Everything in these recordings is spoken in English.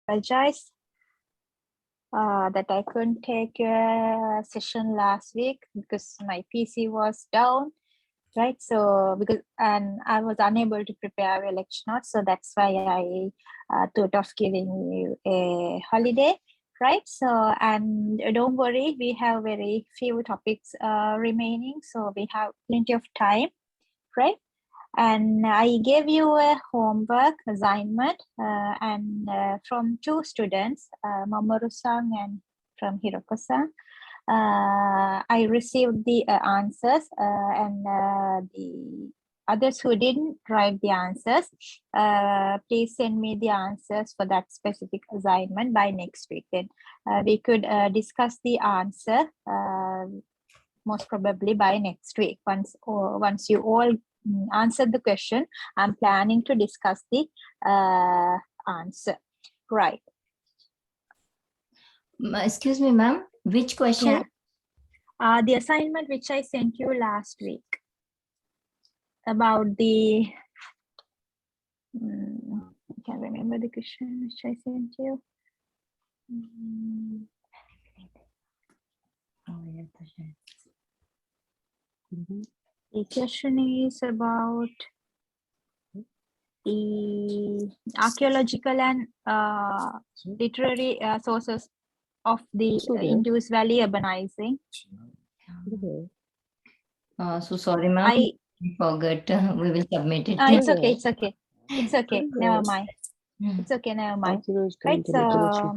apologize that I couldn't take your session last week because my PC was down, right? So and I was unable to prepare a lecture notes, so that's why I thought of giving you a holiday, right? So, and don't worry, we have very few topics remaining, so we have plenty of time, right? And I gave you a homework assignment and from two students, Mamoru-san and from Hiroko-san. I received the answers and the others who didn't write the answers, please send me the answers for that specific assignment by next week. Then we could discuss the answer most probably by next week. Once you all answered the question, I'm planning to discuss the answer. Right. Excuse me, ma'am. Which question? Yeah. The assignment which I sent you last week about the. I can't remember the question which I sent you. The question is about the archaeological and literary sources of the Indus Valley urbanizing. So sorry, ma'am. I forgot. We will submit it. It's okay. It's okay. It's okay. Never mind. It's okay. Never mind. Right. So,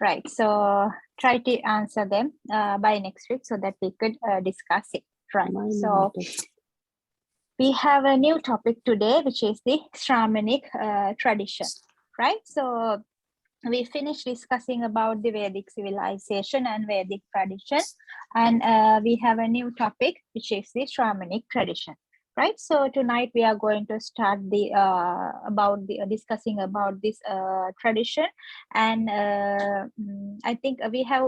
right. So try to answer them by next week so that we could discuss it. Right. So we have a new topic today, which is the Shramanic tradition. Right. So we finished discussing about the Vedic civilization and Vedic tradition, and we have a new topic, which is the Shramanic tradition. Right. So tonight we are going to start the discussing about this tradition, and I think we have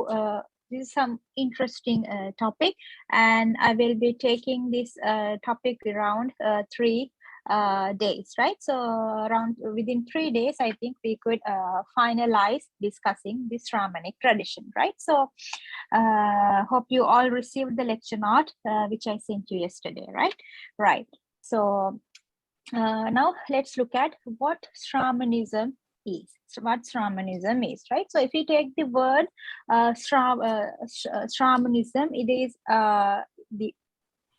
this is some interesting topic, and I will be taking this topic around 3 days, right? So around within 3 days, I think we could finalize discussing this Shramanic tradition, right? So hope you all received the lecture note which I sent you yesterday, right? Right. So now let's look at what Shamanism is. So what Shamanism is, right? So if you take the word Shamanism, it is the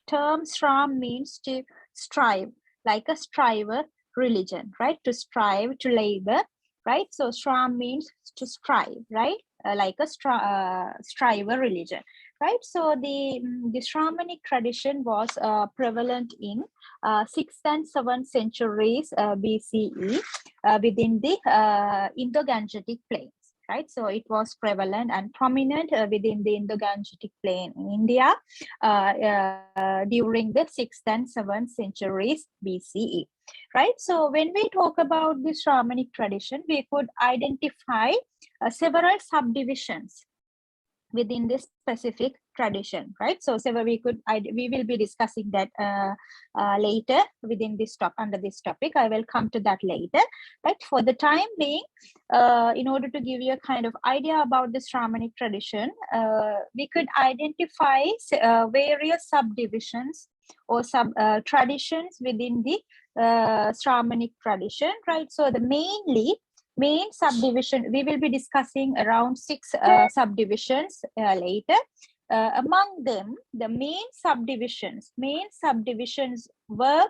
term Shram means to strive, like a striver religion, right? To strive, to labor, right? So Shram means to strive, right? Like a striver religion, right? So the Shramanic tradition was prevalent in 6th and 7th centuries BCE within the Indo-Gangetic plains. Right, so it was prevalent and prominent within the Indo-Gangetic plain in India during the 6th and 7th centuries BCE. Right, so when we talk about the Shramanic tradition, we could identify several subdivisions within this specific tradition, right? So we will be discussing that later within this under this topic. I will come to that later, right? For the time being, in order to give you a kind of idea about the Shramanic tradition, we could identify various subdivisions or traditions within the Shramanic tradition, right? So the main subdivision, we will be discussing around 6 subdivisions later. Among them, the main subdivisions were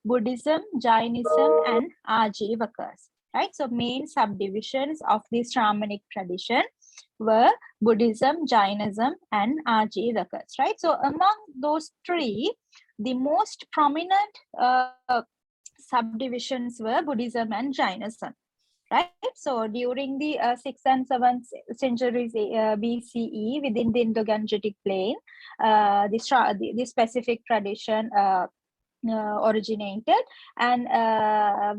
Buddhism, Jainism, and Ajivakas. Right, so main subdivisions of the Shramanic tradition were Buddhism, Jainism, and Ajivakas. Right, so among those 3, the most prominent subdivisions were Buddhism and Jainism. Right, so during the 6th and 7th centuries BCE within the Indo-Gangetic plain, the specific tradition originated, and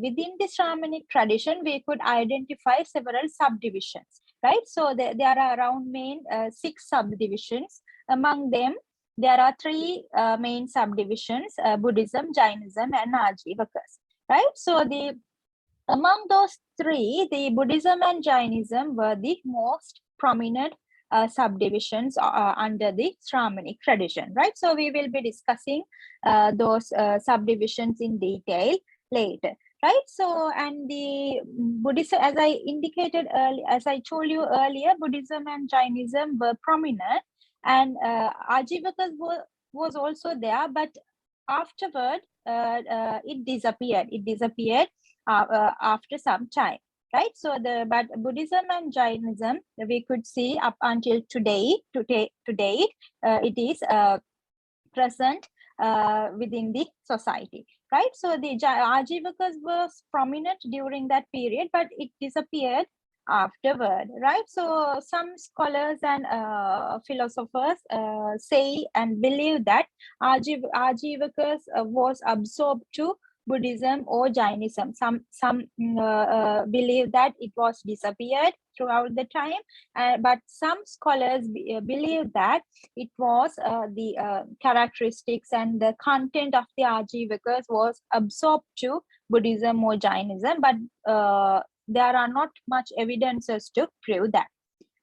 within the Shramanic tradition we could identify several subdivisions, right? So there are around main 6 subdivisions. Among them there are 3 main subdivisions, Buddhism, Jainism, and Ajivakas, right? So the Among those three, the Buddhism and Jainism were the most prominent subdivisions under the Shramanic tradition, right? So we will be discussing those subdivisions in detail later, right? So, and the Buddhism, as I indicated earlier, as I told you earlier, Buddhism and Jainism were prominent, and Ajivakas was also there, but afterward it disappeared. It disappeared after some time, right? So but Buddhism and Jainism, we could see up until today, it is present within the society, right? So the Ajivakas was prominent during that period, but it disappeared afterward, right? So some scholars and philosophers say and believe that Ajivakas was absorbed to Buddhism or Jainism. Some believe that it was disappeared throughout the time, but some scholars believe that it was the characteristics and the content of the Ajivakas was absorbed to Buddhism or Jainism, but there are not much evidences to prove that,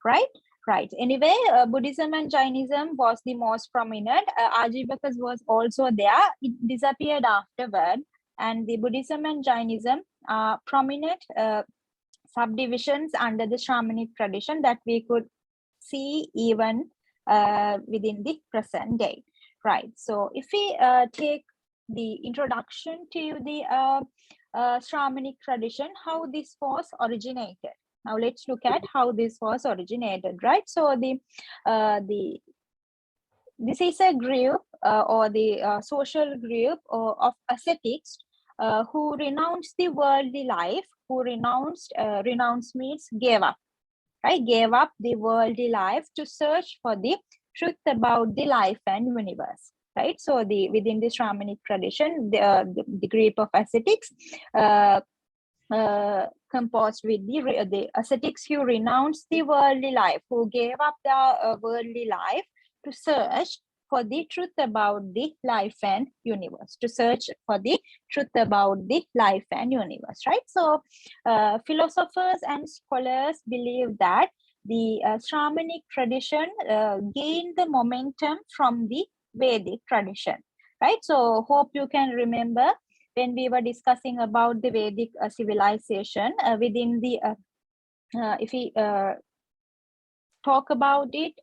right? Right. Anyway, Buddhism and Jainism was the most prominent. Ajivakas was also there. It disappeared afterward, and the Buddhism and Jainism are prominent subdivisions under the Shramanic tradition that we could see even within the present day, right? So if we take the introduction to the Shramanic tradition, how this was originated. Now let's look at how this was originated, right? So this is a group or the social group of ascetics who renounced the worldly life, who renounce means gave up, right? Gave up the worldly life to search for the truth about the life and universe, right? So within the Shramanic tradition, the group of ascetics composed with the ascetics who renounced the worldly life, who gave up their worldly life to search for the truth about the life and universe, to search for the truth about the life and universe, right? So philosophers and scholars believe that the Shramanic tradition gained the momentum from the Vedic tradition, right? So hope you can remember when we were discussing about the Vedic civilization within the, if we talk about it,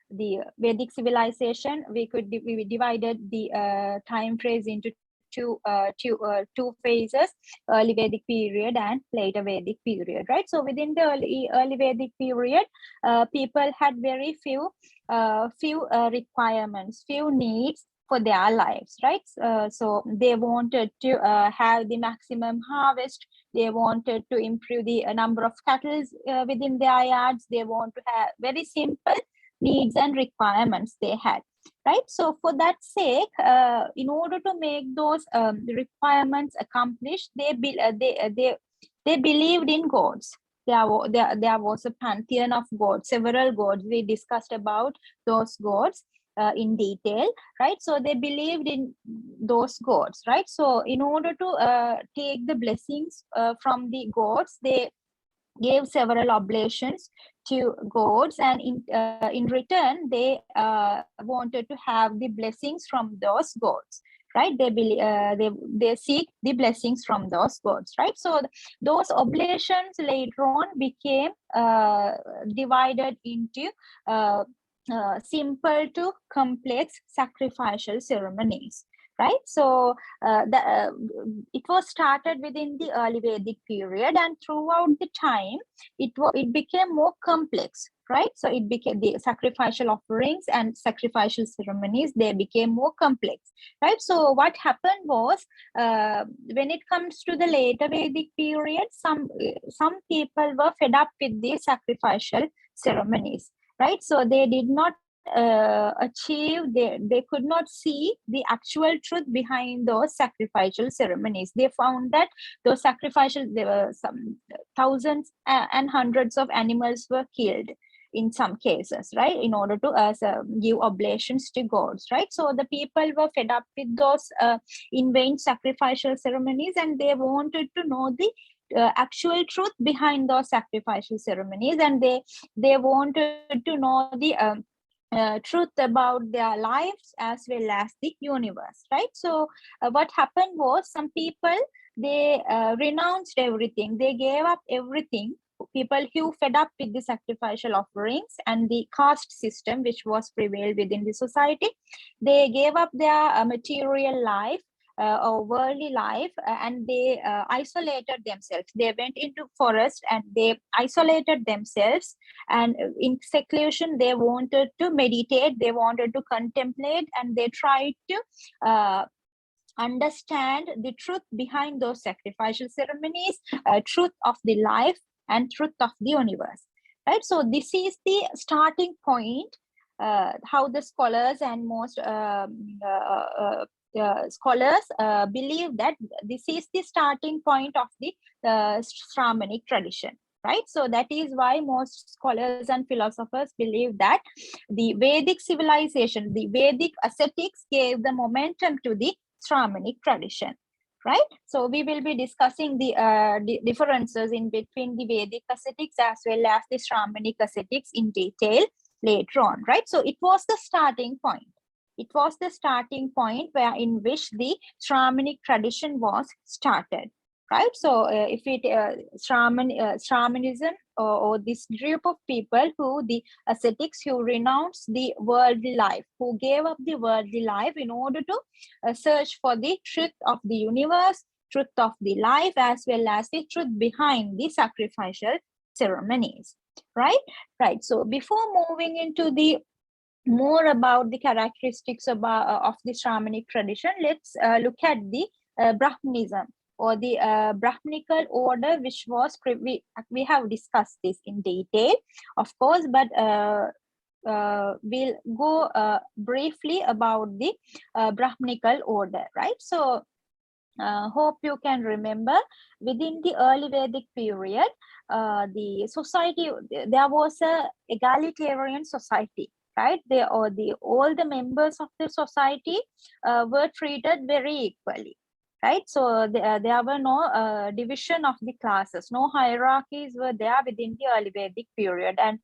the Vedic civilization, we divided the time phrase into two phases: early Vedic period and later Vedic period, right? So within the early Vedic period, people had very few requirements, few needs for their lives, right? So they wanted to have the maximum harvest. They wanted to improve the number of cattle within their yards. They want to have very simple needs and requirements they had, right? So for that sake, in order to make those requirements accomplished, they believed in gods. There was a pantheon of gods, several gods. We discussed about those gods in detail, right? So they believed in those gods, right? So in order to take the blessings from the gods, they gave several oblations to gods, and in return they wanted to have the blessings from those gods, right? They seek the blessings from those gods, right? So those oblations later on became divided into simple to complex sacrificial ceremonies, right? So it was started within the early Vedic period, and throughout the time it became more complex, right? So it became the sacrificial offerings and sacrificial ceremonies, they became more complex, right? So what happened was, when it comes to the later Vedic period, some people were fed up with the sacrificial ceremonies, right? So they did not they could not see the actual truth behind those sacrificial ceremonies. They found that those sacrificial, there were some thousands and hundreds of animals were killed in some cases, right, in order to give oblations to gods, right? So the people were fed up with those in vain sacrificial ceremonies, and they wanted to know the actual truth behind those sacrificial ceremonies, and they wanted to know the truth about their lives as well as the universe, right? So what happened was, some people, they renounced everything, they gave up everything. People who fed up with the sacrificial offerings and the caste system which was prevailed within the society, they gave up their material life or worldly life, and they isolated themselves. They went into forest and they isolated themselves, and in seclusion they wanted to meditate, they wanted to contemplate, and they tried to understand the truth behind those sacrificial ceremonies, truth of the life and truth of the universe, right? So this is the starting point, how the scholars and most scholars believe that this is the starting point of the Shramanic tradition, right? So that is why most scholars and philosophers believe that the Vedic civilization, the Vedic ascetics gave the momentum to the Shramanic tradition, right? So we will be discussing the differences in between the Vedic ascetics as well as the Shramanic ascetics in detail later on, right? So it was the starting point. It was the starting point in which the Shramanic tradition was started, right? So if it Shamanism or this group of people who, the ascetics who renounced the worldly life, who gave up the worldly life in order to search for the truth of the universe, truth of the life, as well as the truth behind the sacrificial ceremonies, right? Right. So before moving into the more about the characteristics of the Shramanic tradition, let's look at the Brahmanism, or the Brahmanical order, which was we have discussed this in detail, of course, but we'll go briefly about the Brahmanical order, right? So hope you can remember, within the early Vedic period, the society, there was a egalitarian society, right? All the members of the society were treated very equally, right? So there were no division of the classes, no hierarchies were there within the early Vedic period, and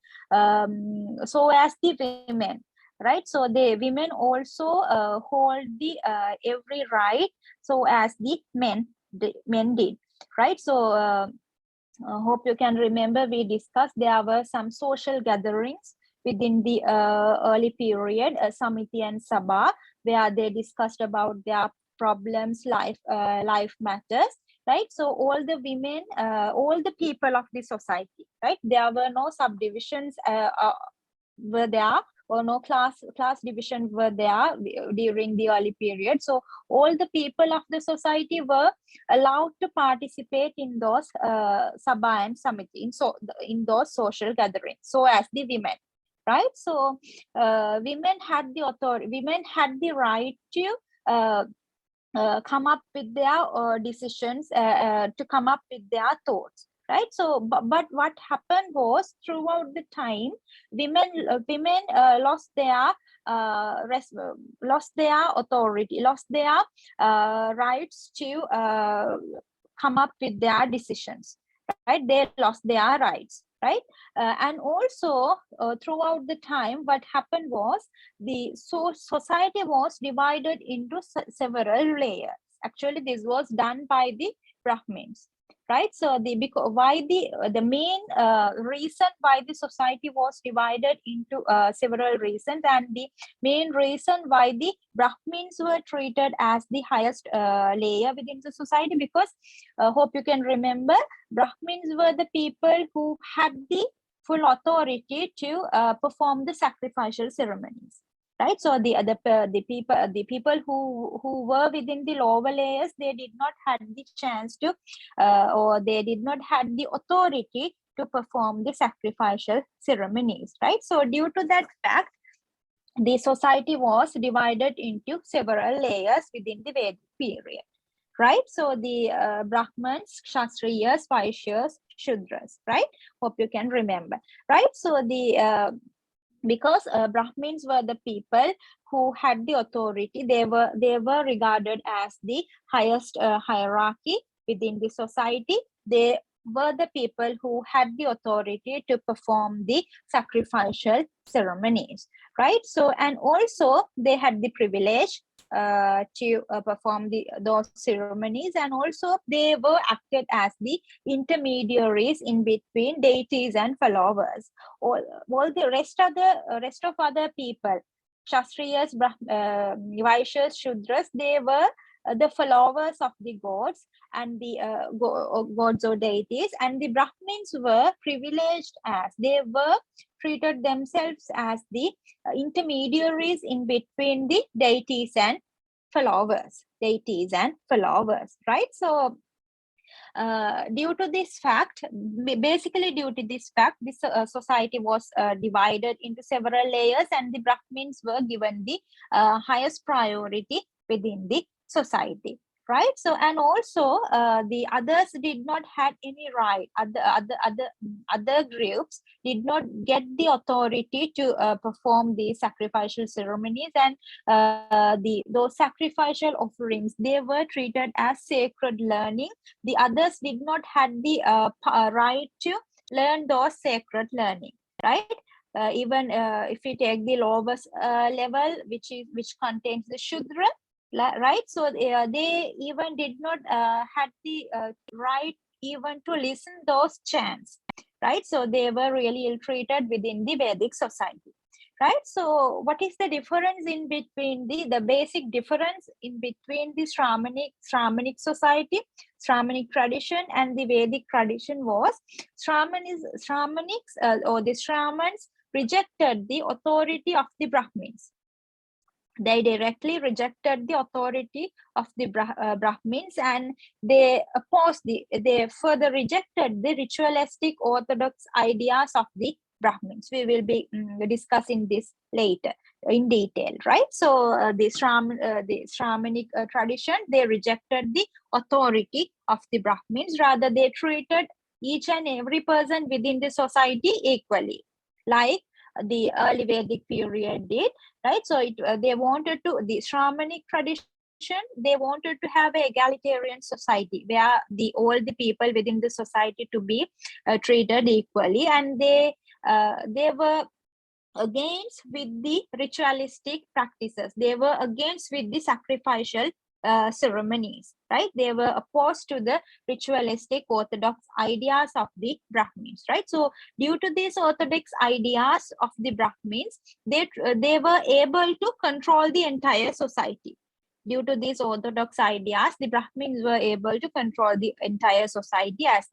so as the women, right? So the women also hold the every right, so as the men did, right? So hope you can remember, we discussed there were some social gatherings within the early period, Samiti and Sabha, where they discussed about their problems, life matters, right? So all the women, all the people of the society, right? There were no subdivisions were there, or no class division were there during the early period. So all the people of the society were allowed to participate in those Sabha and Samiti, in those social gatherings, so as the women, right? So women had the authority, women had the right to come up with their decisions, to come up with their thoughts, right? So but what happened was, throughout the time, women lost their authority, lost their rights to come up with their decisions, right? They lost their rights, right? And also throughout the time, what happened was, the society was divided into several layers. Actually, this was done by the Brahmins, right? So the main reason why the society was divided into several reasons, and the main reason why the Brahmins were treated as the highest layer within the society, because hope you can remember, Brahmins were the people who had the full authority to perform the sacrificial ceremonies, right? So the people who were within the lower layers, they did not had the chance to or they did not had the authority to perform the sacrificial ceremonies, right? So due to that fact, the society was divided into several layers within the Vedic period, right? So the Brahmins, Kshatriyas, Vaishyas, Shudras, right? Hope you can remember, right? So the because Brahmins were the people who had the authority, they were regarded as the highest hierarchy within the society. They were the people who had the authority to perform the sacrificial ceremonies, right? So, and also they had the privilege to perform those ceremonies, and also they were acted as the intermediaries in between deities and followers. All the rest of other people, Kshatriyas, Vaishyas, Shudras, they were the followers of the gods and the gods or deities, and the Brahmins were privileged as they were treated themselves as the intermediaries in between the deities and followers, right? So due to this fact, this society was divided into several layers, and the Brahmins were given the highest priority within the society, right? So, and also the others did not have any right. Other groups did not get the authority to perform the sacrificial ceremonies, and those sacrificial offerings, they were treated as sacred learning. The others did not have the right to learn those sacred learning, right? Even if we take the lowest level, which contains the Shudra, right? So they even did not had the right even to listen those chants, right? So they were really ill-treated within the Vedic society, right? So what is the difference in between the basic difference in between the Shramanic society, Shramanic tradition, and the Vedic tradition was Shramanics or the Shramans rejected the authority of the Brahmins. They directly rejected the authority of the Brahmins, and they further rejected the ritualistic orthodox ideas of the Brahmins. We will be discussing this later in detail, right? So the Shramanic tradition, they rejected the authority of the Brahmins. Rather, they treated each and every person within the society equally, like the early Vedic period did, right? So they wanted to, the Shramanic tradition, they wanted to have an egalitarian society where all the people within the society to be treated equally, and they were against with the ritualistic practices. They were against with the sacrificial ceremonies, right? They were opposed to the ritualistic orthodox ideas of the Brahmins, right? So due to these orthodox ideas of the Brahmins, they were able to control the entire society. Due to these orthodox ideas, the Brahmins were able to control the entire society as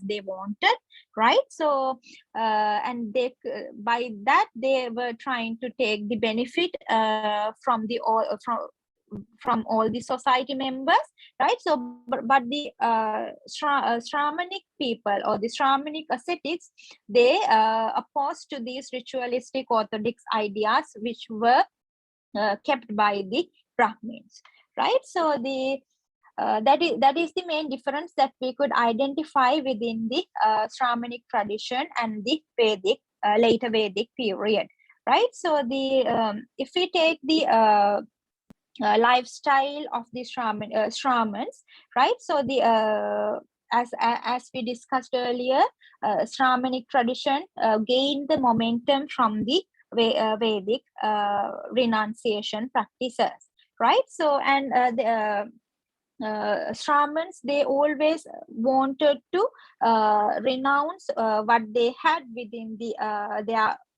they wanted, right? So and they by that they were trying to take the benefit from all the society members, right? So but the Shramanic people or the Shramanic ascetics, they opposed to these ritualistic orthodox ideas which were kept by the Brahmins, right? So the that is the main difference that we could identify within the Shramanic tradition and the Vedic later Vedic period, right? So the if we take the lifestyle of the Shramans, right? So the as we discussed earlier, Shramanic tradition gained the momentum from the Vedic renunciation practices, right? So and the Shramans, they always wanted to renounce what they had within the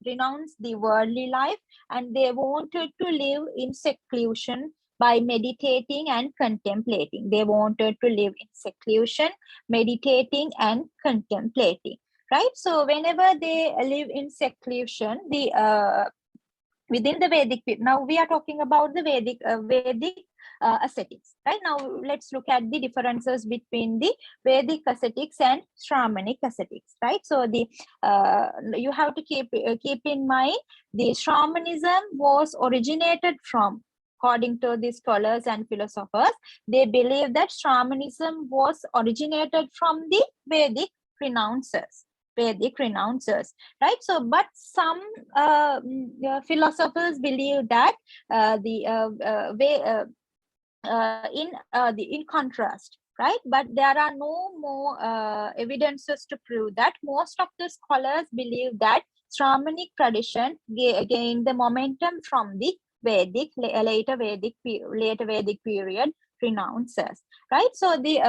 renounce the worldly life, and they wanted to live in seclusion by meditating and contemplating. They wanted to live in seclusion, meditating and contemplating, right? So whenever they live in seclusion, the within the Vedic, now we are talking about the Vedic ascetics, right? Now let's look at the differences between the Vedic ascetics and Shramanic ascetics, right? So the you have to keep in mind, the Shamanism was originated from, according to the scholars and philosophers, they believe that Shamanism was originated from the Vedic renouncers. Vedic renouncers, right? So, but some philosophers believe that in contrast, right? But there are no more evidences to prove that. Most of the scholars believe that Shramanic tradition gained the momentum from the Vedic later Vedic period renouncers, right? So the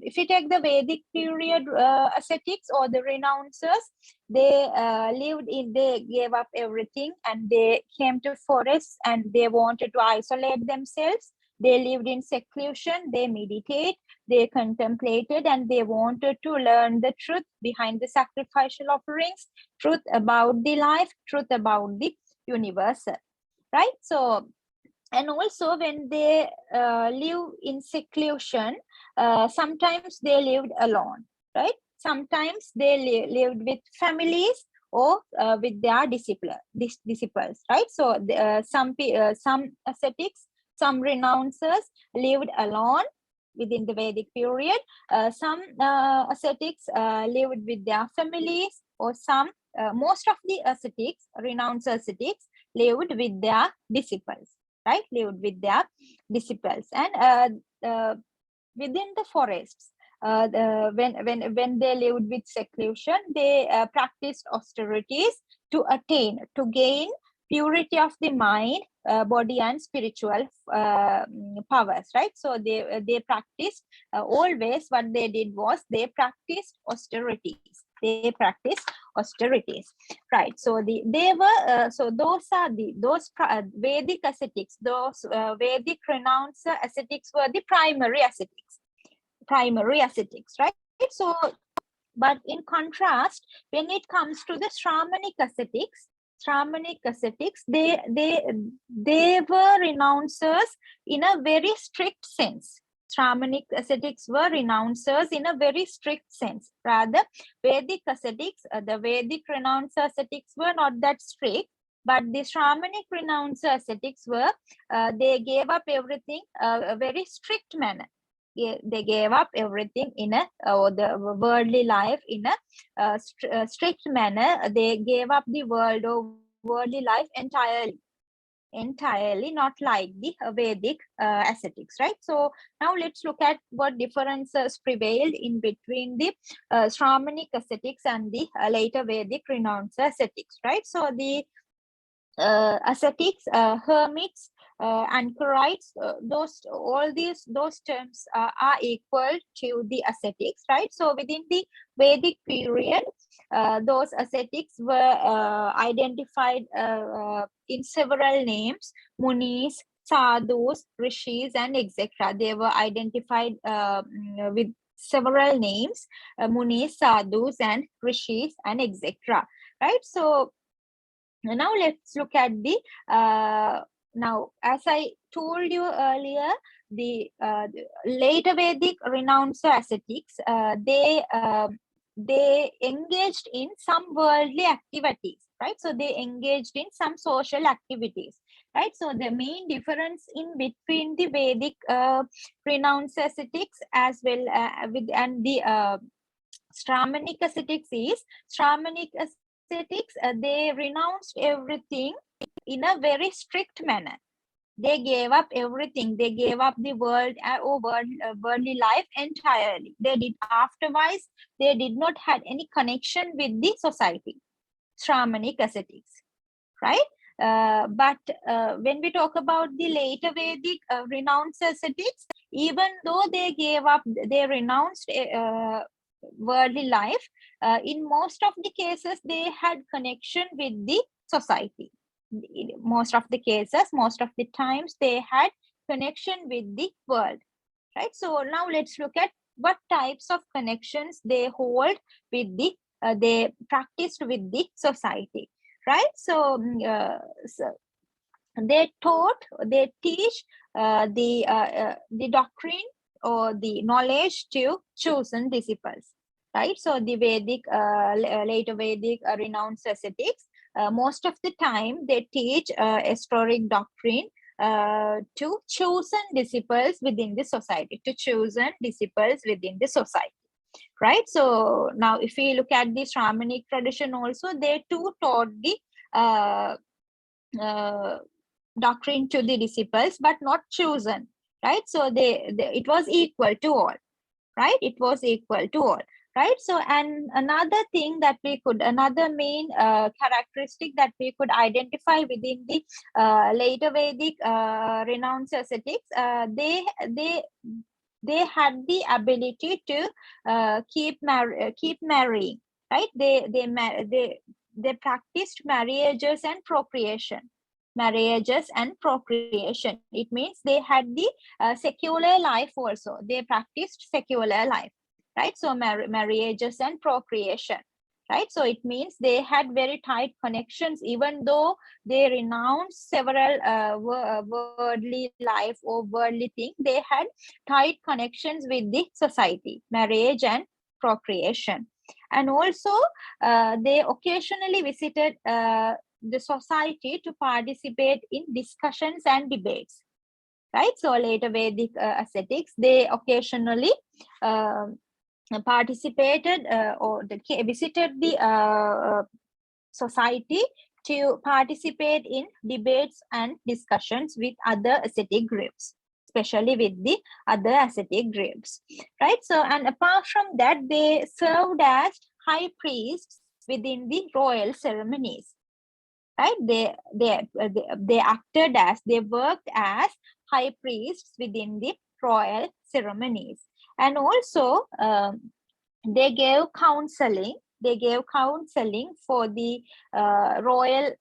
if you take the Vedic period ascetics or the renouncers, they they gave up everything and they came to forests and they wanted to isolate themselves. They lived in seclusion, they meditate, they contemplated, and they wanted to learn the truth behind the sacrificial offerings, truth about the life, truth about the universe, right? So, and also when they live in seclusion, sometimes they lived alone, right? Sometimes they lived with families or with their disciples, right? So some ascetics, some renouncers lived alone within the Vedic period. Some ascetics lived with their families, or most of the ascetics, renounced ascetics, lived with their disciples, right? Lived with their disciples. And within the forests, when they lived with seclusion, they practiced austerities to gain purity of the mind, body, and spiritual powers, right? So they practiced always. What they did was they practiced austerities. Right? So those are those Vedic ascetics. Those Vedic renounced ascetics were the primary ascetics, right? So, but in contrast, when it comes to the Shramanic ascetics, they were renouncers in a very strict sense. Shramanic ascetics were renouncers in a very strict sense. Rather, Vedic ascetics, the Vedic renounced ascetics were not that strict, but the Shramanic renounced ascetics were, they gave up everything a very strict manner. They gave up everything in the worldly life in a strict manner. They gave up the world or worldly life entirely, not like the Vedic ascetics, right? So now let's look at what differences prevailed in between the Shramanic ascetics and the later Vedic renounced ascetics, right? So the ascetics, hermits, anchorites, those terms are equal to the ascetics, right? So within the Vedic period, those ascetics were identified in several names: munis, sadhus, rishis, and etc. They were identified with several names: munis, sadhus, and rishis, and etc. Right? So now let's look at the now, as I told you earlier, the later Vedic renounced ascetics, they engaged in some worldly activities, right? So they engaged in some social activities, right? So the main difference in between the Vedic renounced ascetics as well and the Shramanic ascetics is Shramanic ascetics, they renounced everything in a very strict manner. They gave up everything. They gave up the world or worldly life entirely. They did afterwards. They did not have any connection with the society. Shramanic ascetics, right? But when we talk about the later Vedic renounced ascetics, even though they gave up, they renounced worldly life, in most of the cases they had connection with the society. In most of the cases, most of the times, they had connection with the world, right? So now let's look at what types of connections they hold with the they practiced with the society, right? So, they teach the doctrine or the knowledge to chosen disciples, right? So the Vedic later Vedic renounced ascetics, most of the time they teach historic doctrine to chosen disciples within the society, right? So now if we look at the Shramanic tradition also, they too taught the doctrine to the disciples, but not chosen, right? So it was equal to all, right? It was equal to all, right? So, and another thing that another main characteristic that we could identify within the later Vedic renounced ascetics, they had the ability to keep marrying, right? They practiced marriages and procreation. It means they had the secular life also. They practiced secular life, right? So marriages and procreation, right? So it means they had very tight connections, even though they renounced several worldly life or worldly thing. They had tight connections with the society, marriage and procreation. And also they occasionally visited the society to participate in discussions and debates, right? So later Vedic ascetics, they occasionally participated or visited the society to participate in debates and discussions with other ascetic groups, especially with the other ascetic groups, right? So, and apart from that, they served as high priests within the royal ceremonies, right? They worked as high priests within the royal ceremonies. And also they gave counseling for the royal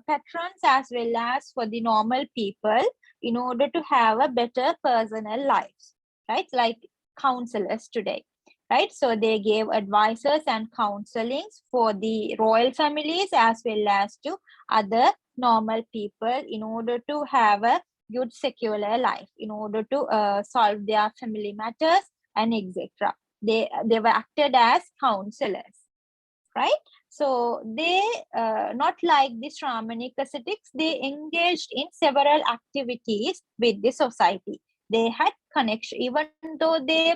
patrons as well as for the normal people, in order to have a better personal lives, right? Like counselors today, right? So they gave advices and counselings for the royal families as well as to other normal people, in order to have a good secular life, in order to solve their family matters and etc. They were acted as counselors, right? So they not like the Shramanic ascetics, they engaged in several activities with the society. They had connection, even though they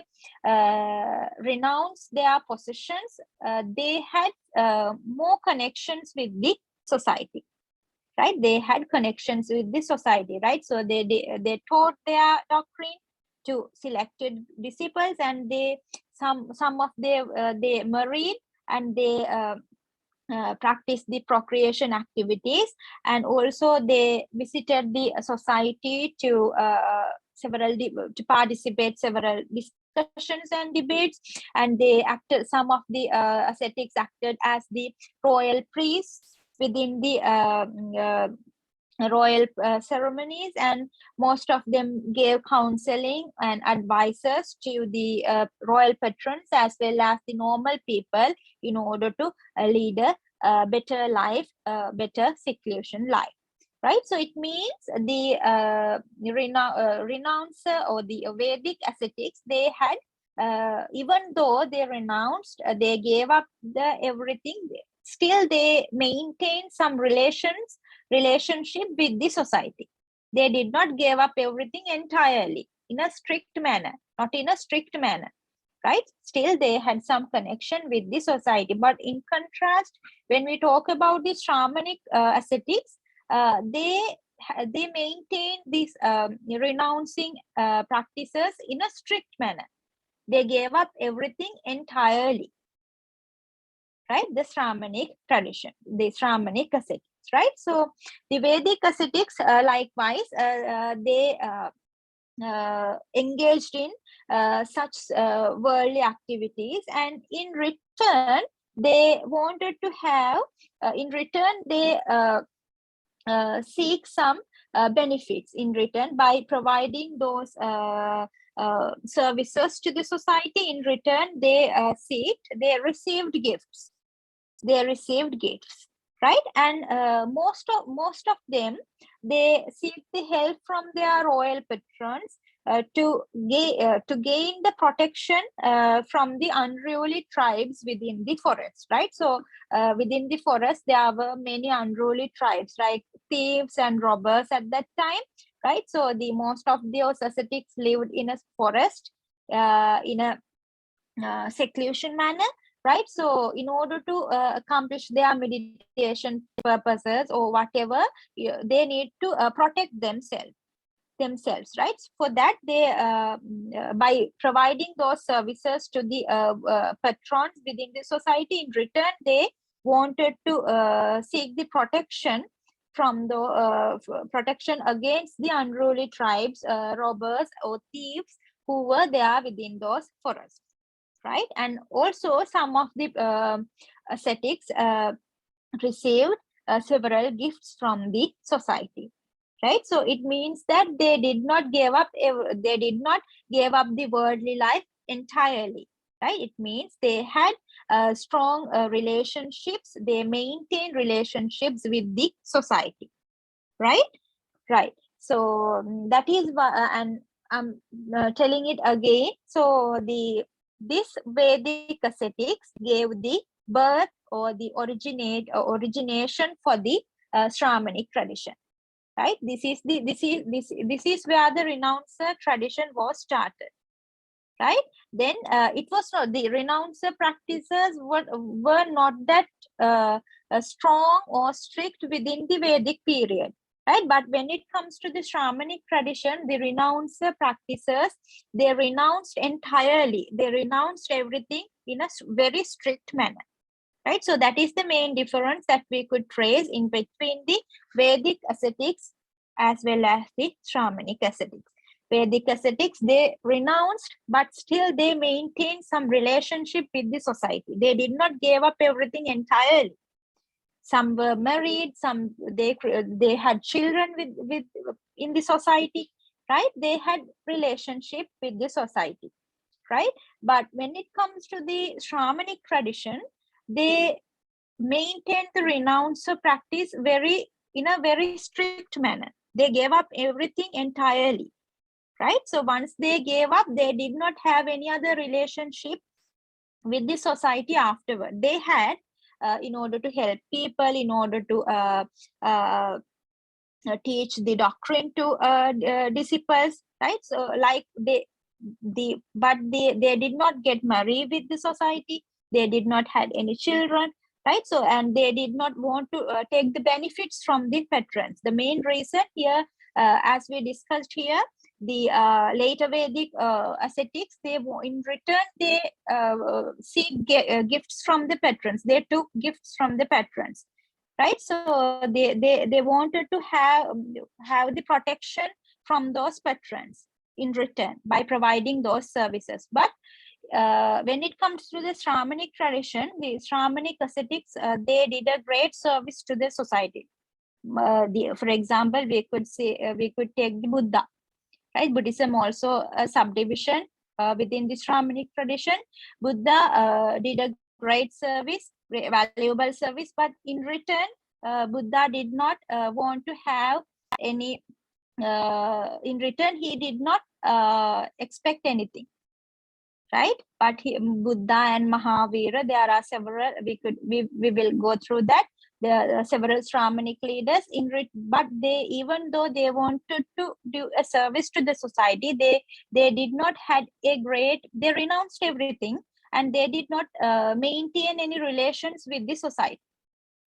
renounced their possessions, they had more connections with the society, right? They had connections with the society, right? So they taught their doctrine to selected disciples, and some of they married, and they practice the procreation activities, and also they visited the society to participate several discussions and debates, and they acted, some of the ascetics acted as the royal priests within the royal ceremonies, and most of them gave counseling and advices to the royal patrons as well as the normal people, in order to lead a better life, better seclusion life, right? So it means the renouncer or the Vedic ascetics, they had even though they renounced, they gave up everything, still they maintained some relationship with the society. They did not give up everything entirely in a strict manner, not in a strict manner, right? Still they had some connection with the society. But in contrast, when we talk about the Shramanic ascetics, they maintain these renouncing practices in a strict manner. They gave up everything entirely, right? The Shramanic tradition, the Shramanic ascetics, right? So the Vedic ascetics, likewise, they engaged in such worldly activities, and in return, they wanted to have, in return, they seek some benefits in return by providing those services to the society. In return, they received gifts. Right? And most of them, they seek the help from their royal patrons to gain the protection from the unruly tribes within the forest, right? So within the forest, there were many unruly tribes, like thieves and robbers at that time, right? So the most of those ascetics lived in a forest, in a seclusion manner, right? So in order to accomplish their meditation purposes or whatever, they need to protect themselves, right? For that, they by providing those services to the patrons within the society, in return they wanted to seek the protection from the protection against the unruly tribes, robbers or thieves who were there within those forests, right? And also some of the ascetics received several gifts from the society, right? So it means that they did not give up the worldly life entirely, right? It means they had strong relationships, they maintained relationships with the society, right? So that is and I'm telling it again. So this Vedic ascetics gave the birth or the origination for the Shramanic tradition, right? This is where the renouncer tradition was started, right? Then it was not, the renouncer practices were not that strong or strict within the Vedic period, right? But when it comes to the Shramanic tradition, the renouncer practices, they renounced entirely, they renounced everything in a very strict manner, right? So that is the main difference that we could trace in between the Vedic ascetics as well as the Shramanic ascetics. Vedic ascetics, they renounced, but still they maintained some relationship with the society. They did not give up everything entirely. Some were married, some they had children with in the society, right? They had relationship with the society, right? But when it comes to the Shramanic tradition, they maintain the renouncer practice in a very strict manner. They gave up everything entirely, right? So once they gave up, they did not have any other relationship with the society afterward. They had, in order to help people, in order to teach the doctrine to disciples, right? So like they did not get married with the society, they did not had any children, right? So and they did not want to take the benefits from the patrons. The main reason here, as we discussed here, the later Vedic ascetics, they in return they seek gifts from the patrons, they took gifts from the patrons, right? So they wanted to have the protection from those patrons in return by providing those services. But when it comes to the Shramanic tradition, the Shramanic ascetics, they did a great service to the society. For example, we could take the Buddha, right? Buddhism also a subdivision within the Shramanic tradition. Buddha did a great service, valuable service, but in return, Buddha did not want to have any. In return, he did not expect anything, right? But Buddha and Mahavira, there are several. We will go through that. There are several Shramanic leaders but they, even though they wanted to do a service to the society, they did not had a great. They renounced everything and they did not maintain any relations with the society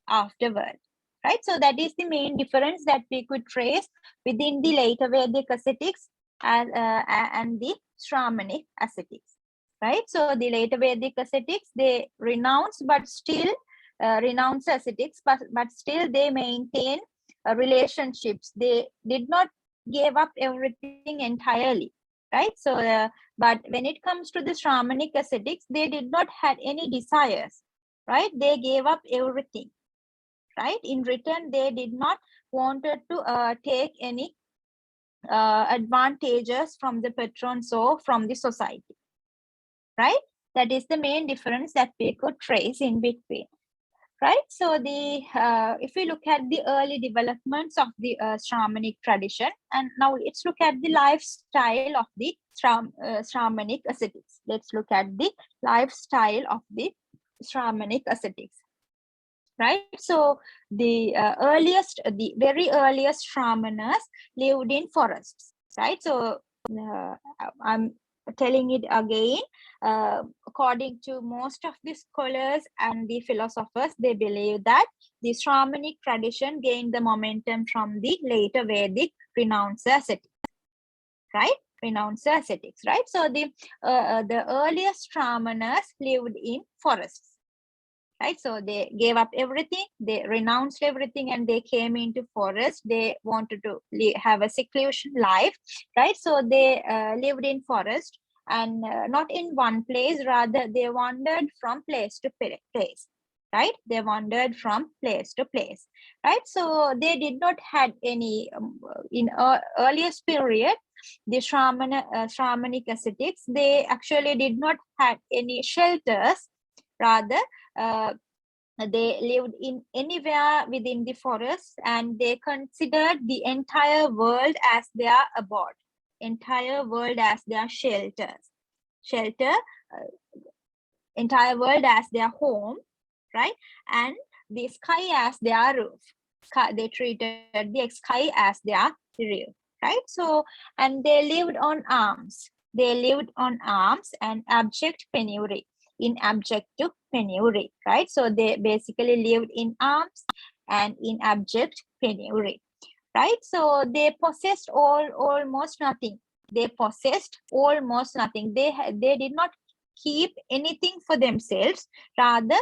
afterward, right? So that is the main difference that we could trace within the later Vedic ascetics and the Shramanic ascetics, right? So the later Vedic ascetics, they renounced, but still renounce ascetics, but still they maintain relationships. They did not give up everything entirely, right? So but when it comes to the Shramanic ascetics, they did not had any desires, right? They gave up everything, right? In return, they did not wanted to take any advantages from the patrons or from the society, right? That is the main difference that we could trace in between, right? So the if we look at the early developments of the Shramanic tradition, and now let's look at the lifestyle of the Shramanic ascetics. Let's look at the lifestyle of the Shramanic ascetics, right? So the very earliest Shamanas lived in forests, right? So telling it again. According to most of the scholars and the philosophers, they believe that the Shramanic tradition gained the momentum from the later Vedic renouncer ascetics, right? Renouncer ascetics, right? So the earliest Shramas lived in forests, right? So they gave up everything, they renounced everything, and they came into forest. They wanted to have a seclusion life, right? So they lived in forest, and not in one place, rather they wandered from place to place, right? They wandered from place to place, right? So they did not had any in earliest period, the Shramanic ascetics, they actually did not had any shelters. Rather, they lived in anywhere within the forest, and they considered the entire world as their abode, entire world as their shelter, entire world as their home, right? And the sky as their roof. They treated the sky as their roof, right? So, and they lived on alms. They lived on alms and abject penury, in abject to penury, right? So they basically lived in alms and in abject penury, right? So they possessed almost nothing. They possessed almost nothing. They did not keep anything for themselves, rather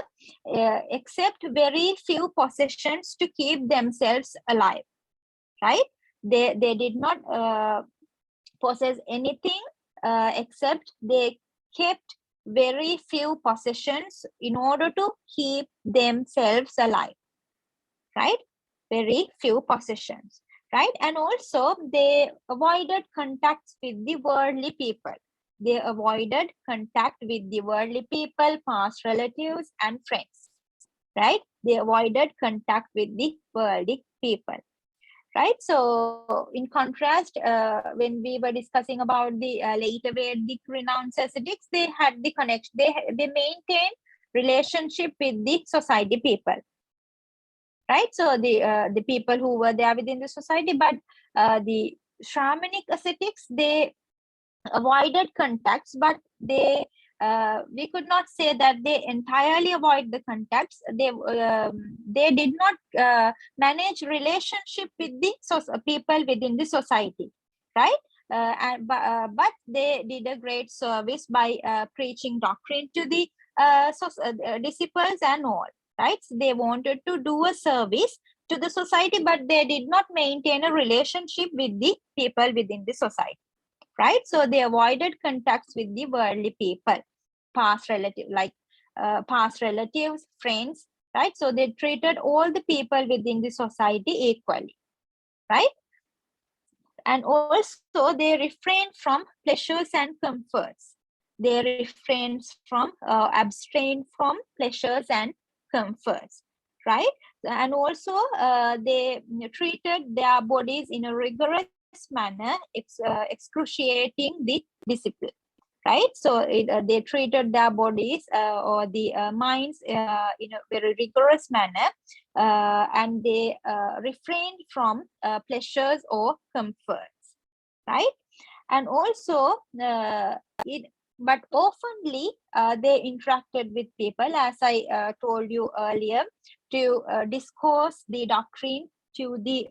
except very few possessions to keep themselves alive, right? They did not possess anything except they kept very few possessions in order to keep themselves alive, right? Very few possessions, right? And also they avoided contacts with the worldly people. They avoided contact with the worldly people, past relatives and friends, right? They avoided contact with the worldly people, right? So in contrast, when we were discussing about the later Vedic renounce ascetics, they had the connection, they maintained relationship with the society people, right? So the people who were there within the society, but the Shramanic ascetics, they avoided contacts, but we could not say that they entirely avoid the contacts. They did not manage relationship with the people within the society, right? But they did a great service by preaching doctrine to the disciples and all, right? So they wanted to do a service to the society, but they did not maintain a relationship with the people within the society, right? So they avoided contacts with the worldly people, past past relatives, friends, right? So they treated all the people within the society equally, right? And also they refrained from pleasures and comforts. They refrained from, abstain from pleasures and comforts, right? And also they treated their bodies in a rigorous manner, excruciating the discipline, right? So they treated their bodies or the minds in a very rigorous manner, and they refrained from pleasures or comforts, right? And also but oftenly they interacted with people, as I told you earlier, to discourse the doctrine to the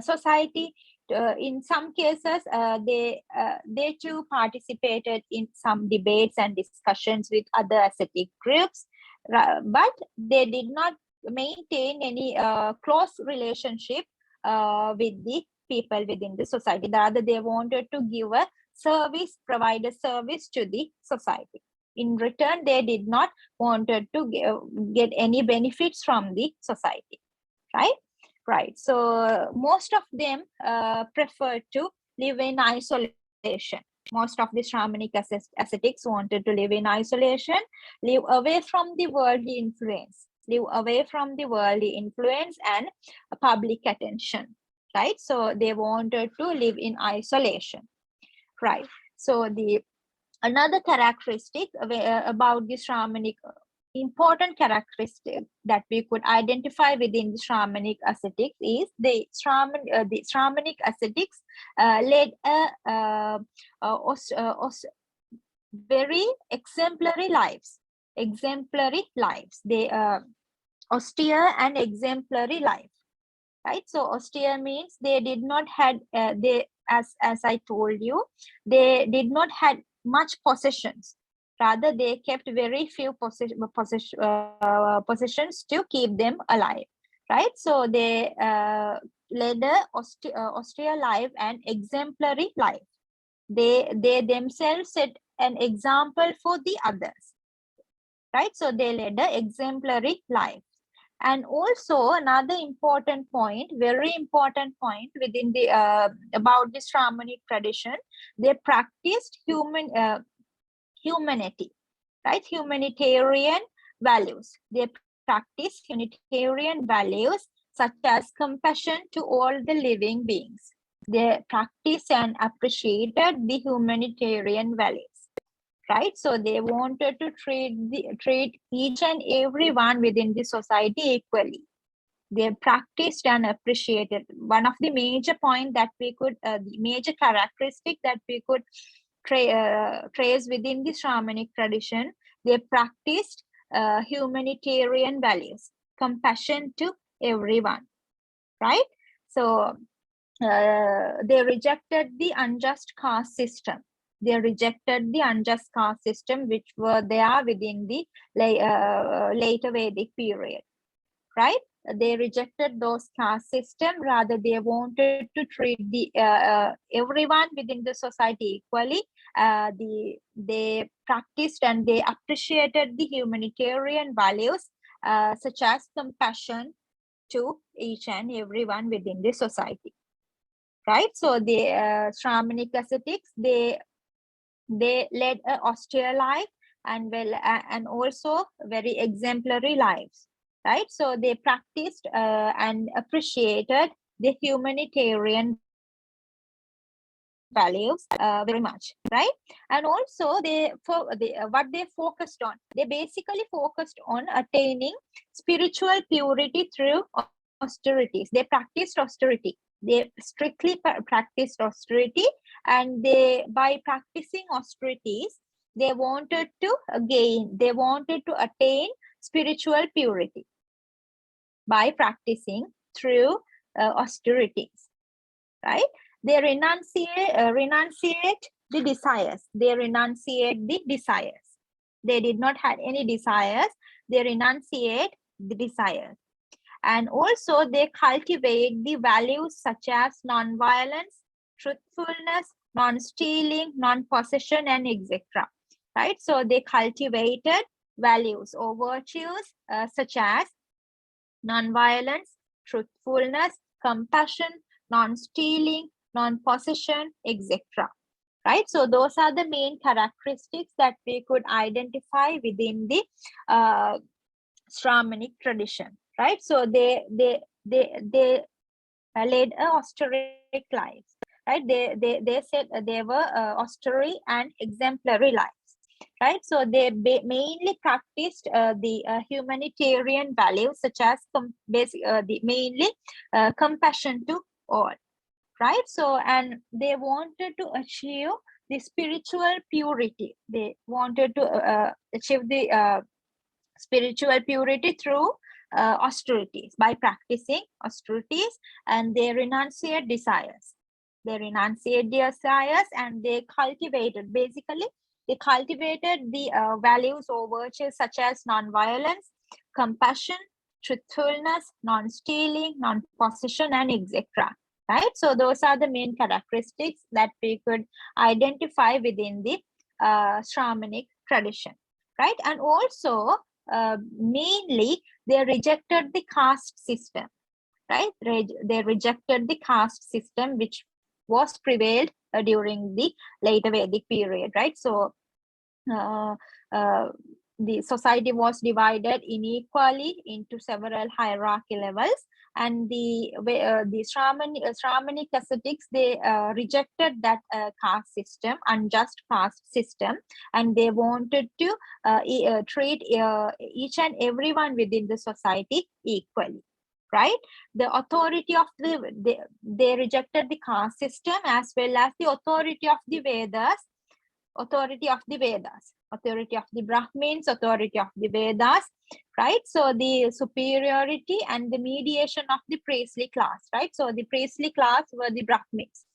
society. In some cases, they too participated in some debates and discussions with other ascetic groups, but they did not maintain any close relationship with the people within the society. Rather, they wanted to give a service, provide a service to the society. In return, they did not wanted to get any benefits from the society, right? Right. So most of them prefer to live in isolation. Most of the Shramanic ascetics wanted to live in isolation, live away from the worldly influence, live away from the worldly influence and public attention, right? So they wanted to live in isolation, right? So the another characteristic about the Shramanic important characteristic that we could identify within the Shramanic ascetics is the Shramanic ascetics led a very exemplary lives. They austere and exemplary life, right? So austere means they did not had as I told you, they did not had much possessions. Rather, they kept very few possessions to keep them alive, right? So they led a austere life and exemplary life. They themselves set an example for the others, right? So they led an exemplary life. And also another important point, very important point within the about the Shramanic tradition, they practiced humanity, right? Humanitarian values. They practice humanitarian values such as compassion to all the living beings. They practice and appreciated the humanitarian values, right? So they wanted to treat each and everyone within the society equally. They practiced and appreciated. One of the major point that we could, the major characteristic that we could trace within the Shramanic tradition, they practiced humanitarian values, compassion to everyone, right? So they rejected the unjust caste system. They rejected the unjust caste system which were there within the later Vedic period, right? They rejected those caste system. Rather, they wanted to treat the everyone within the society equally. They practiced and they appreciated the humanitarian values such as compassion to each and everyone within the society, right? So the Shramanic ascetics, they led an austere life and and also very exemplary lives, right? So they practiced and appreciated the humanitarian values very much, right? And also what they focused on, they basically focused on attaining spiritual purity through austerities. They practiced austerity. They strictly practiced austerity, and by practicing austerities, they wanted to attain spiritual purity by practicing through austerities, right? They renunciate the desires. They renunciate the desires. They did not have any desires. They renunciate the desires. And also they cultivate the values such as non-violence, truthfulness, non-stealing, non-possession, and etc. Right? So they cultivated values or virtues such as non-violence, truthfulness, compassion, non-stealing, non-possession, etc. Right? So those are the main characteristics that we could identify within the Shramanic tradition. Right? So they led a austeric life. Right? They said they were austere and exemplary lives. Right? So they mainly practiced the humanitarian values such as mainly compassion to all. Right? So, and they wanted to achieve the spiritual purity. They wanted to achieve the spiritual purity through austerities, by practicing austerities, and they renunciate desires. They renunciate desires and they cultivated, basically, they cultivated the values or virtues such as non-violence, compassion, truthfulness, non-stealing, non-possession, and etc. Right? So those are the main characteristics that we could identify within the Shramanic tradition. Right? And also, mainly they rejected the caste system, right? They rejected the caste system which was prevailed during the later Vedic period, right? So the society was divided unequally into several hierarchy levels, and the Shramanic ascetics, they rejected that caste system, unjust caste system, and they wanted to treat each and everyone within the society equally. Right, the authority of they rejected the caste system as well as the authority of the Vedas, authority of the Brahmins, authority of the Vedas, right? So the superiority and the mediation of the priestly class, right? So the priestly class were the Brahmins,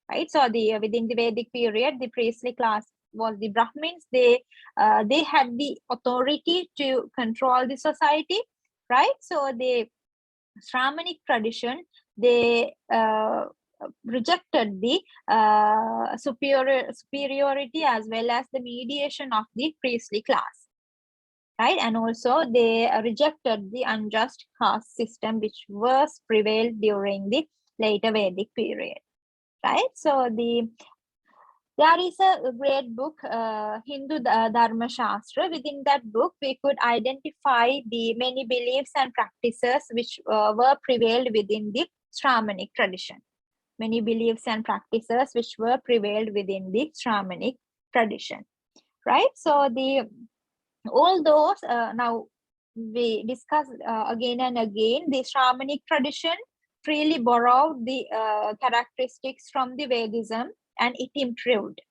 right? So the within the Vedic period, the priestly class was the Brahmins. They had the authority to control the society, right? So the Shramanic tradition, they rejected the superiority as well as the mediation of the priestly class, right? And also they rejected the unjust caste system which was prevailed during the later Vedic period, right? So there is a great book, Hindu Dharma Shastra. Within that book, we could identify the many beliefs and practices which were prevailed within the Shramanic tradition. Many beliefs and practices which were prevailed within the Shramanic tradition, right? So all those, now we discuss again and again, the Shramanic tradition freely borrowed the characteristics from the Vedism, and it improved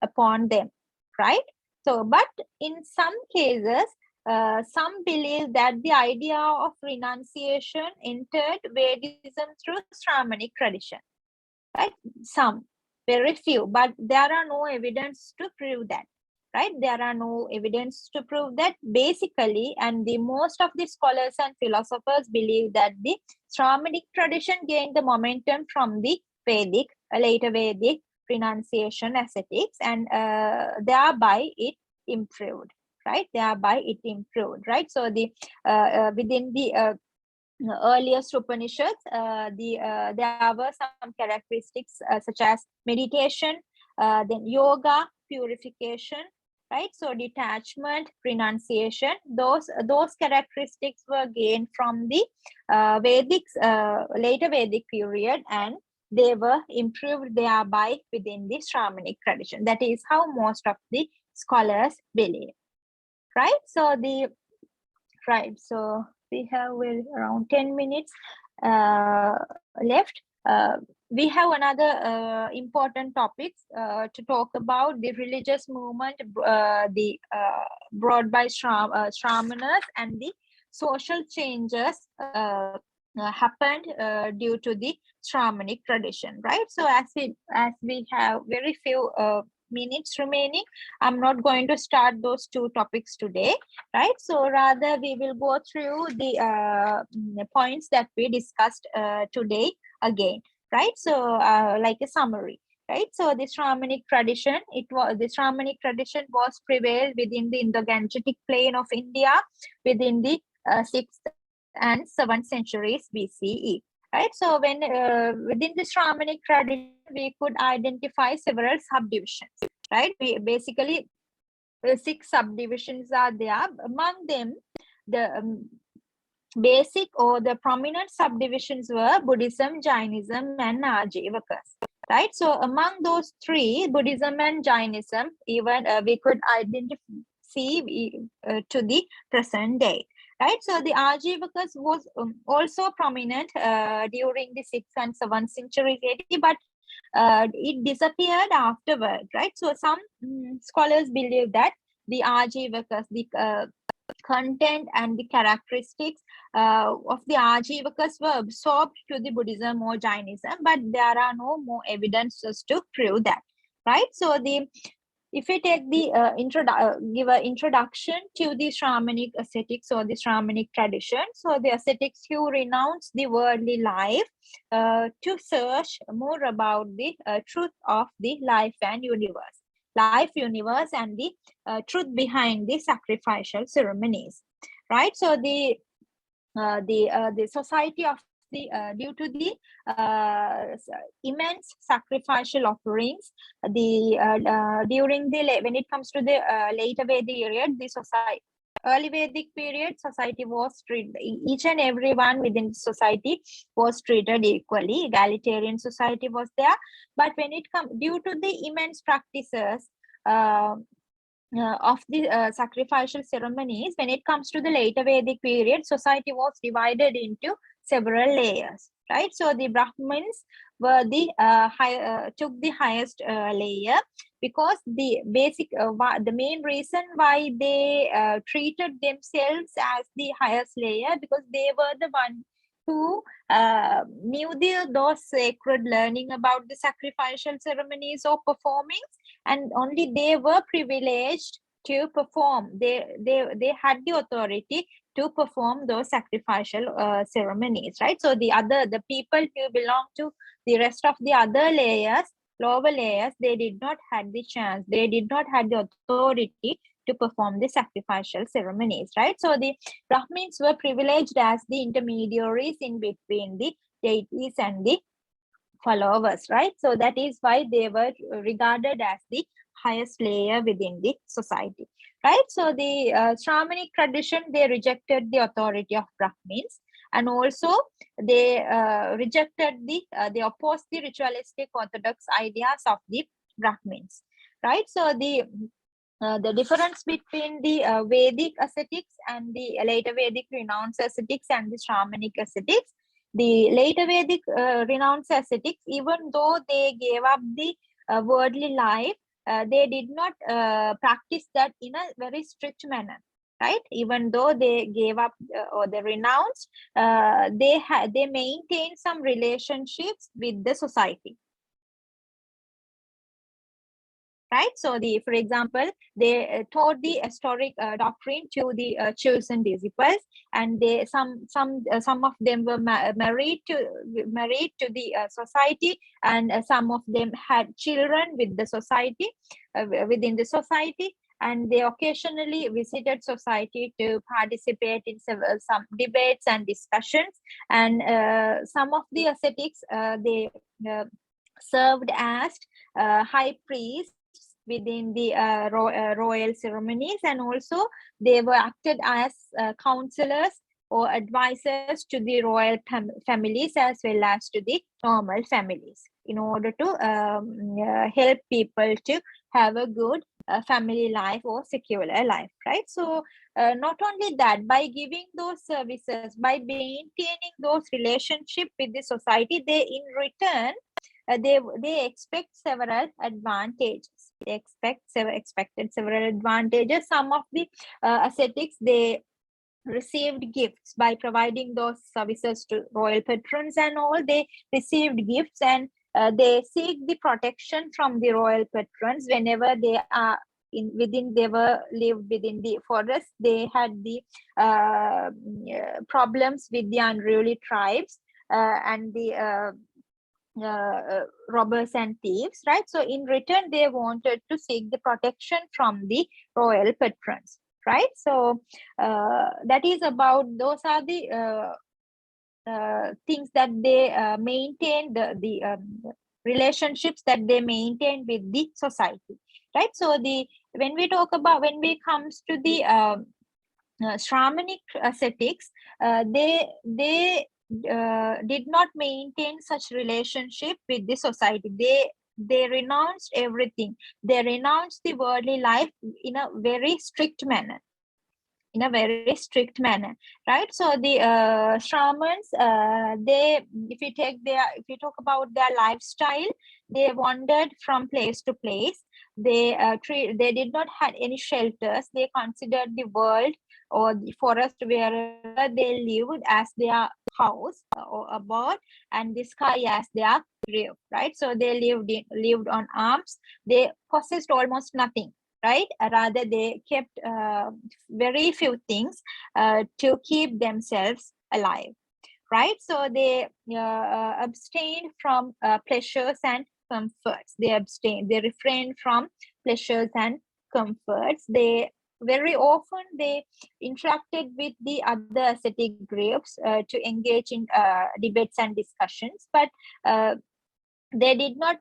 upon them, right? So, but in some cases, some believe that the idea of renunciation entered Vedism through Shramanic tradition, right? Some, very few, but there are no evidence to prove that, right? There are no evidence to prove that basically, and the most of the scholars and philosophers believe that the Shramanic tradition gained the momentum from the Vedic, later Vedic renunciation ascetics, and thereby it improved, right? Thereby it improved, right? So the within the earliest Upanishads, there were some characteristics such as meditation, then yoga, purification, right? So detachment, renunciation, those characteristics were gained from the later Vedic period, and they were improved thereby within the Shramanic tradition. That is how most of the scholars believe, right? So so we have around 10 minutes left. We have another important topics to talk about: the religious movement brought by Shramanas, and the social changes happened due to the Shramanic tradition, right? So as we have very few minutes remaining, I'm not going to start those two topics today, right? So rather we will go through the points that we discussed today again, right? So like a summary, right? So the Shramanic tradition, the Shramanic tradition was prevailed within the Indo-Gangetic plain of India within the 6th and 7th centuries BCE. Right, so when within the Shramanic tradition, we could identify several subdivisions. Right, we basically 6 subdivisions are there. Among them, the basic or the prominent subdivisions were Buddhism, Jainism, and Ajivakas. Right, so among those 3, Buddhism and Jainism, even we could see to the present day. Right, so the Ajivakas was also prominent during the 6th and 7th century AD, but it disappeared afterward, right? So some scholars believe that the Ajivakas, the content and the characteristics of the Ajivakas were absorbed to the Buddhism or Jainism, but there are no more evidences to prove that, right? So if we take the give an introduction to the Shramanic ascetics or the Shramanic tradition, so the ascetics who renounce the worldly life to search more about the truth of the life and universe, and the truth behind the sacrificial ceremonies, right? So the society of due to the immense sacrificial offerings, during the when it comes to the later Vedic period, the society. Early Vedic period, society was treated, each and everyone within the society was treated equally. Egalitarian society was there. But when it comes, due to the immense practices of the sacrificial ceremonies, when it comes to the later Vedic period, society was divided into several layers, right? So the Brahmins were the took the highest layer, because the basic the main reason why they treated themselves as the highest layer, because they were the one who knew those sacred learning about the sacrificial ceremonies or performings, and only they were privileged to perform. They had the authority to perform those sacrificial ceremonies, right? So the people who belong to the rest of the other layers, lower layers, they did not have the chance, they did not have the authority to perform the sacrificial ceremonies, right? So the Brahmins were privileged as the intermediaries in between the deities and the followers, right? So that is why they were regarded as the highest layer within the society, right? So the Shramanic tradition, they rejected the authority of Brahmins, and also they rejected they opposed the ritualistic orthodox ideas of the Brahmins, right? So the difference between the Vedic ascetics and the later Vedic renounced ascetics and the Shramanic ascetics, the later Vedic renounced ascetics, even though they gave up the worldly life, they did not practice that in a very strict manner, right? Even though they gave up or they renounced, they maintained some relationships with the society, right? So for example, they taught the historic doctrine to the chosen disciples, and some of them were married to the society, and some of them had children with the society, within the society, and they occasionally visited society to participate in some debates and discussions. And some of the ascetics, they served as high priests within the royal ceremonies, and also they were acted as counselors or advisors to the royal families as well as to the normal families, in order to help people to have a good family life or secular life, right? So not only that, by giving those services, by maintaining those relationships with the society, they in return they expect several advantages. They expected several advantages. Some of the ascetics, they received gifts by providing those services to royal patrons and all. They received gifts, and they seek the protection from the royal patrons whenever they are they were lived within the forest. They had the problems with the unruly tribes and the robbers and thieves, right? So in return, they wanted to seek the protection from the royal patrons, right? So that is about, those are the things that they maintain, the relationships that they maintain with the society, right? So when we comes to the Shramanic ascetics, they did not maintain such relationship with the society. They renounced everything. They renounced the worldly life in a very strict manner, right? So the Shramans, if you talk about their lifestyle, they wandered from place to place. They did not have any shelters. They considered the world or the forest wherever they lived as their house or abode, and the sky as their grave, right? So they lived on alms. They possessed almost nothing, right? Rather, they kept very few things to keep themselves alive, right? So they abstained from pleasures and comforts. They refrained from pleasures and comforts. They very often they interacted with the other ascetic groups to engage in debates and discussions, but they did not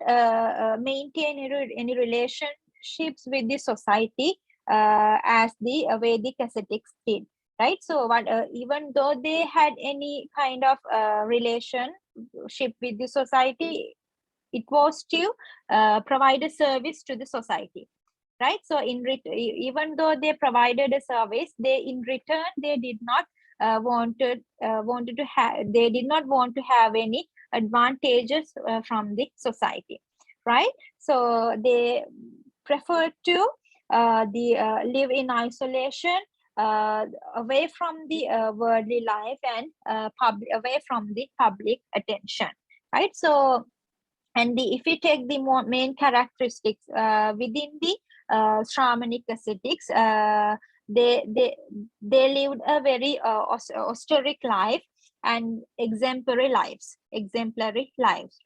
maintain any relationships with the society as the Vedic ascetics did. Right, so what even though they had any kind of relationship with the society, it was to provide a service to the society. Right, so even though they provided a service, they in return they did not wanted to have, they did not want to have any advantages from the society. Right, so they preferred to live in isolation, away from the worldly life, and away from the public attention. Right, so and if we take the main characteristics within the Shramanic ascetics, they lived a very austere life and exemplary lives.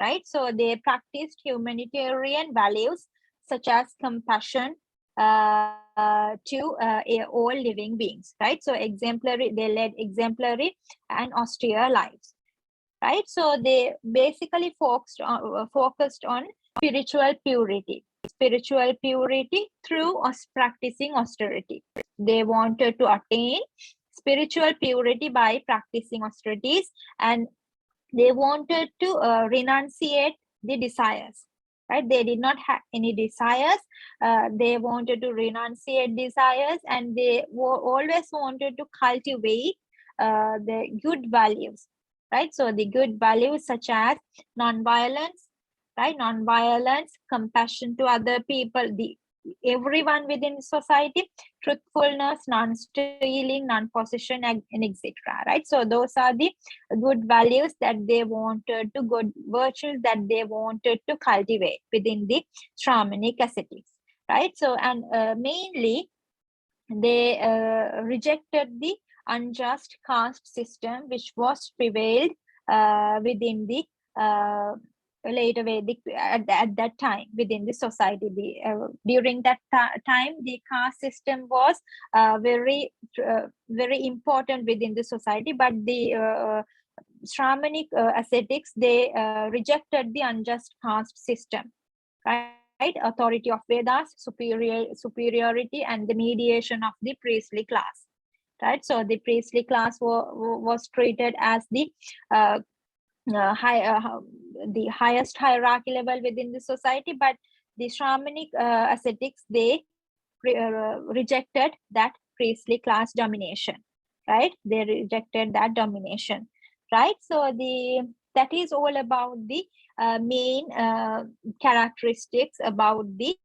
Right, so they practiced humanitarian values such as compassion to all living beings. Right, so they led exemplary and austere lives. Right, so they basically focused on spiritual purity through practicing austerity. They wanted to attain spiritual purity by practicing austerities, and they wanted to renunciate the desires. Right, they did not have any desires. They wanted to renunciate desires, and they always wanted to cultivate the good values. Right, so the good values such as non-violence, right, non-violence, compassion to other people, everyone within society, truthfulness, non-stealing, non-possession, and etc. Right, so those are the good values that they wanted to, good virtues that they wanted to cultivate within the Shramanic ascetics. Right, so and mainly they rejected the unjust caste system which was prevailed within the later Vedic at that time within the society. During that time, the caste system was very important within the society, but the Shramanic ascetics, they rejected the unjust caste system. Right, authority of Vedas, superiority, and the mediation of the priestly class. Right, so the priestly class was treated as the the highest hierarchy level within the society, but the Shramanic ascetics, they rejected that priestly class domination. Right, they rejected that domination. Right, so that is all about the main characteristics about the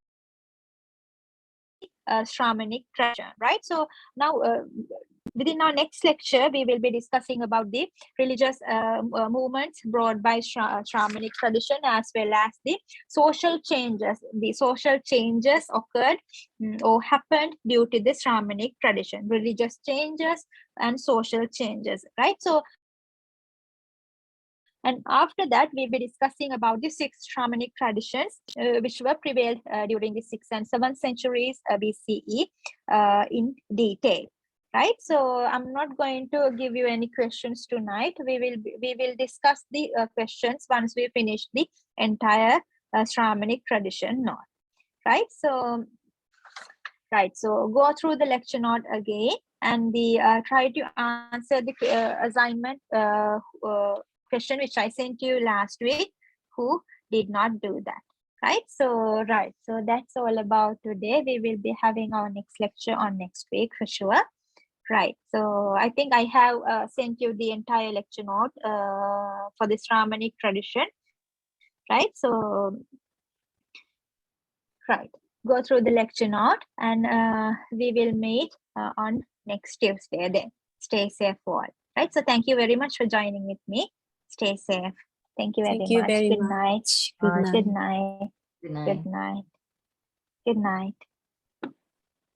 Shramanic tradition. Right, so now within our next lecture, we will be discussing about the religious movements brought by Shramanic tradition, as well as the social changes. The social changes occurred or happened due to the Shramanic tradition, religious changes and social changes. Right, so and after that, we'll be discussing about the 6 Shramanic traditions, which were prevailed during the 6th and 7th centuries BCE in detail. Right, so I'm not going to give you any questions tonight. We will discuss the questions once we finish the entire Shramanic tradition note. Right, so go through the lecture note again, and try to answer the assignment question which I sent you last week, who did not do that. Right, so that's all about today. We will be having our next lecture on next week for sure. Right, so I think I have sent you the entire lecture note for this Shramanic tradition. Right, so go through the lecture note, and we will meet on next Tuesday then. Stay safe all. Right, so thank you very much for joining with me. Stay safe. Thank you very much. Good night. Good night. Good night. Good night. Good night. Good night.